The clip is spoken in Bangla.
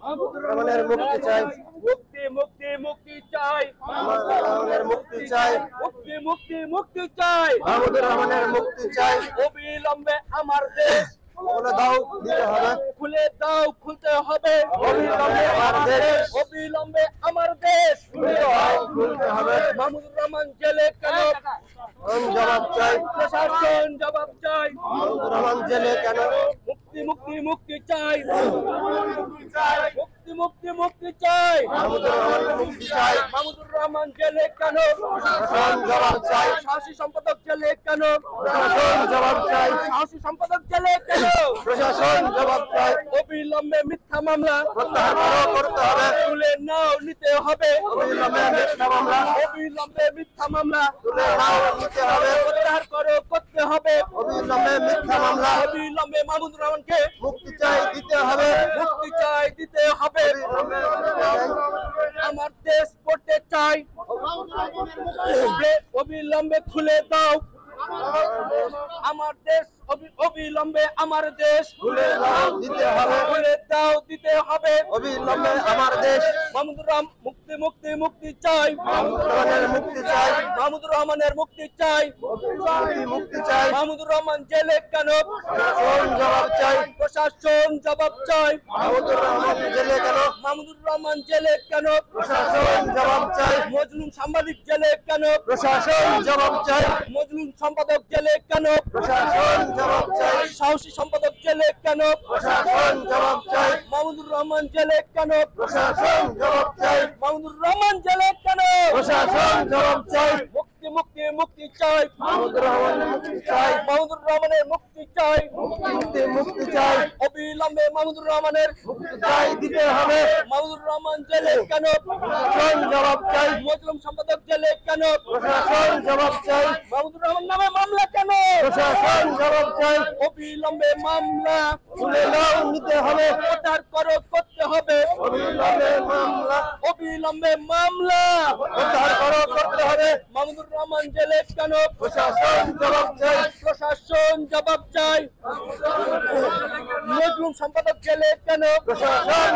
রহমানের মুক্তি চাই, মুক্তি মুক্তি মুক্তি চাই, রহমানের মুক্তি চাই, মুক্তি মুক্তি মুক্তি চাই, মাহমুদুর রহমানের মুক্তি চাই। অবিলম্বে আমার দেশ বলে দাও দিতে হবে, খুলে দাও, খুলতে হবে, অবিলম্বে আমার দেশ, অবিলম্বে আমার দেশ খুলতে হবে। মাহমুদুর রহমান জেলে কেন? জবাব চাই, প্রশাসন জবাব চাই। মাহমুদুর রহমান জেলে কেন? মুক্তি মুক্তি মুক্তি চাই, মুক্তি মুক্তি মুক্তি চাই, মাহমুদুর রহমান মুক্তি চাই, মাহমুদুর রহমান জেলে কেন? প্রশাসন জবাব চাই, সাহসী সম্পাদক জেলে কেন? প্রশাসন জবাব চাই, সাহসী সম্পাদক জেলে কেন? প্রশাসন জবাব চাই। অবিলম্বে মিথ্যা মামলা প্রত্যাহার করতে হবে, তুলে নাও, নিতে হবে, অবিলম্বে মিথ্যা মামলা অবিলম্বে মিথ্যা মামলা তুলে নাও, নিতে হবে, প্রত্যাহার করো, করতে হবে, অবিলম্বে মিথ্যা মামলা অবিলম্বে মাহমুদুর রহমানকে মুক্তি চাই, দিতে হবে, মুক্তি চাই, দিতে হবে। আমার দেশ পড়তে চাই, অবিলম্বে খুলে দাও আমার দেশ, অবিলম্বে আমার দেশ খুলে দাও, দিতে হবে, খুলে দাও, দিতে হবে। অবিলম্বে আমার দেশ, মাহমুদুর রহমান মুক্তি মুক্তি মুক্তি চাই, মাহমুদুর রহমানের মুক্তি চাই, মাহমুদুর রহমানের মুক্তি চাই, মুক্তি চাই। মাহমুদুর রহমান জেলে কেন? প্রশাসন জবাব চাই, প্রশাসন জবাব চাই, মাহমুদুর রহমান জেলে কেন? মাহমুদুর রহমান জেলে কেন? প্রশাসন জবাব চাই, মজলুম সাংবাদিক জেলে কেন? প্রশাসন জবাব চাই, মজলুম সম্পাদক জেলে কেন? প্রশাসন জবাব চাই, সাহসী সম্পাদক জেলে কেন? প্রশাসন জবাব চাই, মাহমুদুর রহমান জেলে কেন? প্রশাসন জবাব চাই, মাহমুদুর রহমান জেলে কেন? প্রশাসন জবাব চাই, মুক্তি মুক্তি মুক্তি চাই, মাহমুদুর রহমান মুক্তি চাই, মাহমুদুর রহমানের মুক্তি চাই, মুক্তি মুক্তি চাই, অবিলম্বে মাহমুদুর রহমানের মুক্তি চাই, দিতে হবে, মাহমুদুর রহমান জেলে কেন? প্রশাসন জবাব চাই, মজলুম সম্পাদক জেলে কেন? প্রশাসন জবাব চাই, মাহমুদুর রহমান নামে মামলা কেন? প্রশাসন জবাব চাই, অবিলম্বে মামলা তুলে নাও, নিতে হবে, প্রত্যাহার করো, করতে হবে, অবিলম্বে মামলা অবিলম্বে মামলা প্রত্যাহার করো, করতে হবে, মাহমুদুর রহমান জেলে কেন? প্রশাসন জবাব চাই, প্রশাসন জবাব চাই, মজলুম সম্পাদক জেলে কেন? প্রশাসন